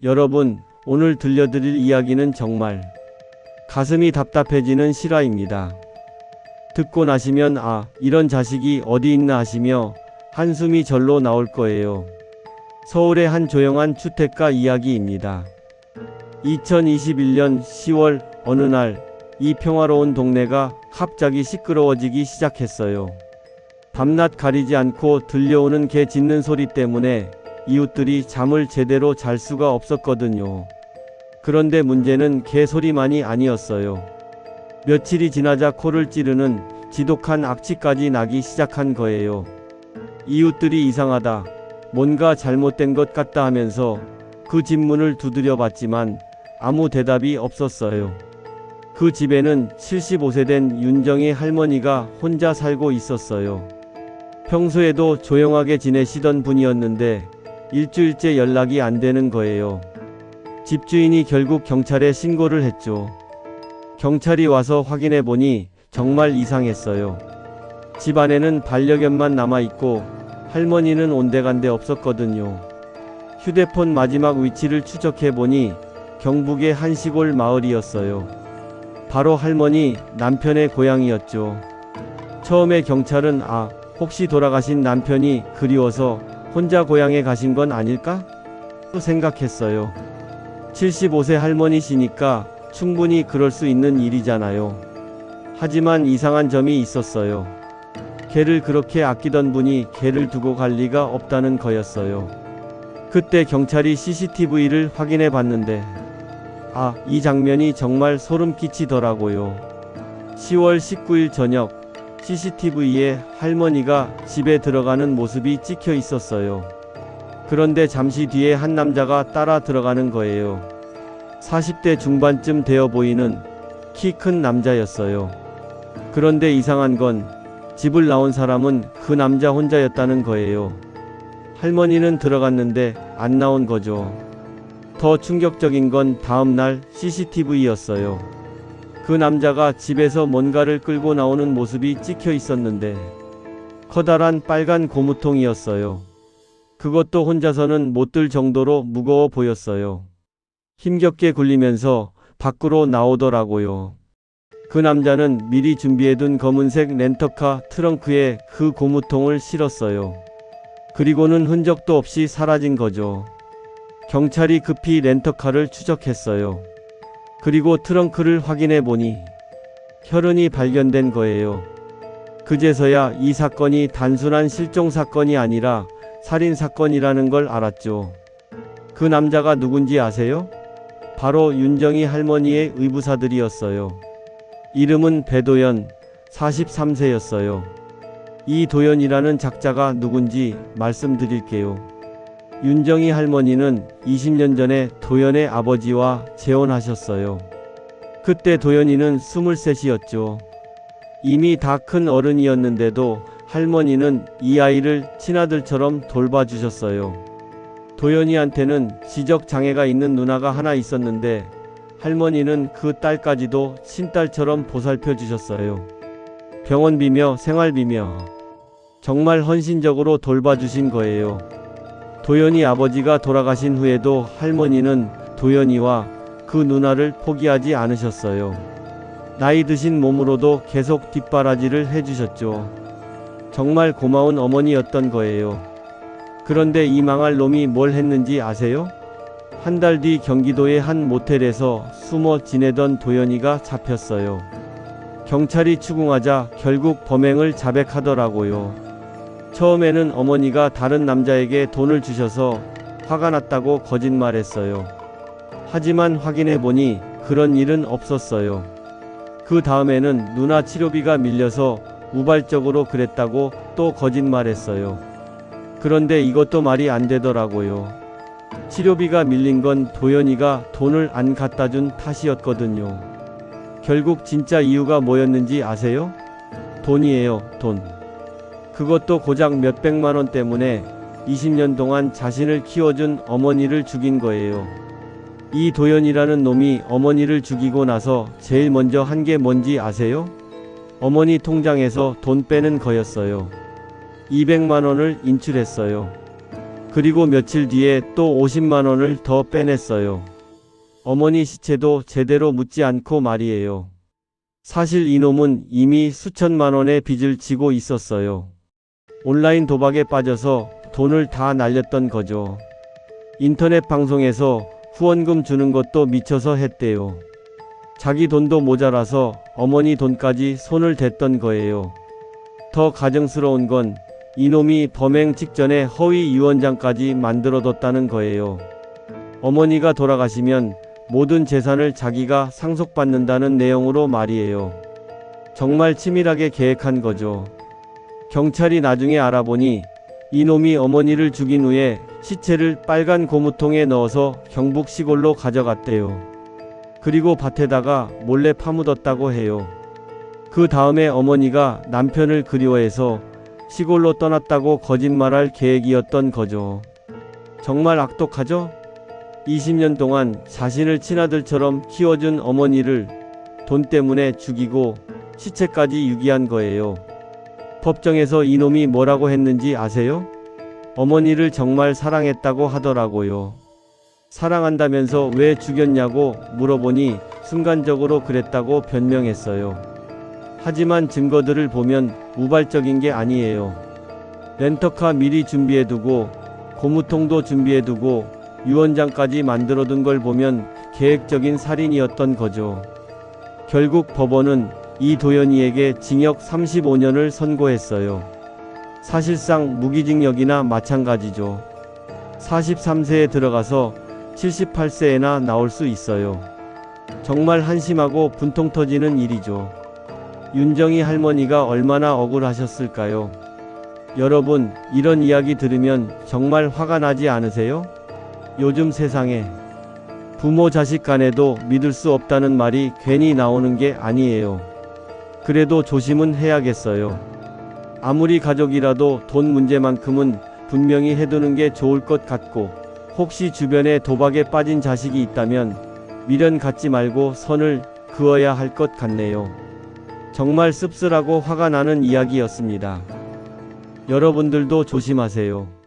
여러분, 오늘 들려드릴 이야기는 정말 가슴이 답답해지는 실화입니다. 듣고 나시면 이런 자식이 어디 있나 하시며 한숨이 절로 나올 거예요. 서울의 한 조용한 주택가 이야기입니다. 2021년 10월 어느 날 이 평화로운 동네가 갑자기 시끄러워지기 시작했어요. 밤낮 가리지 않고 들려오는 개 짖는 소리 때문에 이웃들이 잠을 제대로 잘 수가 없었거든요. 그런데 문제는 개 소리만이 아니었어요. 며칠이 지나자 코를 찌르는 지독한 악취까지 나기 시작한 거예요. 이웃들이 이상하다, 뭔가 잘못된 것 같다 하면서 그 집 문을 두드려 봤지만 아무 대답이 없었어요. 그 집에는 75세 된 윤정희 할머니가 혼자 살고 있었어요. 평소에도 조용하게 지내시던 분이었는데 일주일째 연락이 안 되는 거예요. 집주인이 결국 경찰에 신고를 했죠. 경찰이 와서 확인해 보니 정말 이상했어요. 집 안에는 반려견만 남아있고 할머니는 온데간데 없었거든요. 휴대폰 마지막 위치를 추적해 보니 경북의 한 시골 마을이었어요. 바로 할머니 남편의 고향이었죠. 처음에 경찰은 혹시 돌아가신 남편이 그리워서 혼자 고향에 가신 건 아닐까? 생각했어요. 75세 할머니시니까 충분히 그럴 수 있는 일이잖아요. 하지만 이상한 점이 있었어요. 개를 그렇게 아끼던 분이 개를 두고 갈 리가 없다는 거였어요. 그때 경찰이 CCTV를 확인해 봤는데 이 장면이 정말 소름 끼치더라고요. 10월 19일 저녁 CCTV에 할머니가 집에 들어가는 모습이 찍혀 있었어요. 그런데 잠시 뒤에 한 남자가 따라 들어가는 거예요. 40대 중반쯤 되어 보이는 키 큰 남자였어요. 그런데 이상한 건 집을 나온 사람은 그 남자 혼자였다는 거예요. 할머니는 들어갔는데 안 나온 거죠. 더 충격적인 건 다음날 CCTV였어요. 그 남자가 집에서 뭔가를 끌고 나오는 모습이 찍혀 있었는데 커다란 빨간 고무통이었어요. 그것도 혼자서는 못 들 정도로 무거워 보였어요. 힘겹게 굴리면서 밖으로 나오더라고요. 그 남자는 미리 준비해둔 검은색 렌터카 트렁크에 그 고무통을 실었어요. 그리고는 흔적도 없이 사라진 거죠. 경찰이 급히 렌터카를 추적했어요. 그리고 트렁크를 확인해 보니 혈흔이 발견된 거예요. 그제서야 이 사건이 단순한 실종 사건이 아니라 살인 사건이라는 걸 알았죠. 그 남자가 누군지 아세요? 바로 윤정희 할머니의 의부사들이었어요. 이름은 배도연, 43세였어요. 이 도연이라는 작자가 누군지 말씀드릴게요. 윤정희 할머니는 20년 전에 도연의 아버지와 재혼하셨어요. 그때 도연이는 23이었죠. 이미 다 큰 어른이었는데도 할머니는 이 아이를 친아들처럼 돌봐주셨어요. 도연이한테는 지적장애가 있는 누나가 하나 있었는데 할머니는 그 딸까지도 친딸처럼 보살펴 주셨어요. 병원비며 생활비며 정말 헌신적으로 돌봐주신 거예요. 도연이 아버지가 돌아가신 후에도 할머니는 도연이와 그 누나를 포기하지 않으셨어요. 나이 드신 몸으로도 계속 뒷바라지를 해주셨죠. 정말 고마운 어머니였던 거예요. 그런데 이 망할 놈이 뭘 했는지 아세요? 한 달 뒤 경기도의 한 모텔에서 숨어 지내던 도연이가 잡혔어요. 경찰이 추궁하자 결국 범행을 자백하더라고요. 처음에는 어머니가 다른 남자에게 돈을 주셔서 화가 났다고 거짓말했어요. 하지만 확인해보니 그런 일은 없었어요. 그 다음에는 누나 치료비가 밀려서 우발적으로 그랬다고 또 거짓말했어요. 그런데 이것도 말이 안 되더라고요. 치료비가 밀린 건 도연이가 돈을 안 갖다 준 탓이었거든요. 결국 진짜 이유가 뭐였는지 아세요? 돈이에요, 돈. 그것도 고작 몇백만 원 때문에 20년 동안 자신을 키워준 어머니를 죽인 거예요. 이 도연이라는 놈이 어머니를 죽이고 나서 제일 먼저 한 게 뭔지 아세요? 어머니 통장에서 돈 빼는 거였어요. 200만 원을 인출했어요. 그리고 며칠 뒤에 또 50만 원을 더 빼냈어요. 어머니 시체도 제대로 묻지 않고 말이에요. 사실 이놈은 이미 수천만 원의 빚을 지고 있었어요. 온라인 도박에 빠져서 돈을 다 날렸던 거죠. 인터넷 방송에서 후원금 주는 것도 미쳐서 했대요. 자기 돈도 모자라서 어머니 돈까지 손을 댔던 거예요. 더 가증스러운 건 이놈이 범행 직전에 허위 유언장까지 만들어뒀다는 거예요. 어머니가 돌아가시면 모든 재산을 자기가 상속받는다는 내용으로 말이에요. 정말 치밀하게 계획한 거죠. 경찰이 나중에 알아보니 이놈이 어머니를 죽인 후에 시체를 빨간 고무통에 넣어서 경북 시골로 가져갔대요. 그리고 밭에다가 몰래 파묻었다고 해요. 그 다음에 어머니가 남편을 그리워해서 시골로 떠났다고 거짓말할 계획이었던 거죠. 정말 악독하죠? 20년 동안 자신을 친아들처럼 키워준 어머니를 돈 때문에 죽이고 시체까지 유기한 거예요. 법정에서 이놈이 뭐라고 했는지 아세요? 어머니를 정말 사랑했다고 하더라고요. 사랑한다면서 왜 죽였냐고 물어보니 순간적으로 그랬다고 변명했어요. 하지만 증거들을 보면 우발적인 게 아니에요. 렌터카 미리 준비해두고 고무통도 준비해두고 유언장까지 만들어둔 걸 보면 계획적인 살인이었던 거죠. 결국 법원은 이도연이에게 징역 35년을 선고했어요. 사실상 무기징역이나 마찬가지죠. 43세에 들어가서 78세에나 나올 수 있어요. 정말 한심하고 분통 터지는 일이죠. 윤정이 할머니가 얼마나 억울하셨을까요? 여러분, 이런 이야기 들으면 정말 화가 나지 않으세요? 요즘 세상에 부모 자식 간에도 믿을 수 없다는 말이 괜히 나오는 게 아니에요. 그래도 조심은 해야겠어요. 아무리 가족이라도 돈 문제만큼은 분명히 해두는 게 좋을 것 같고, 혹시 주변에 도박에 빠진 자식이 있다면 미련 갖지 말고 선을 그어야 할 것 같네요. 정말 씁쓸하고 화가 나는 이야기였습니다. 여러분들도 조심하세요.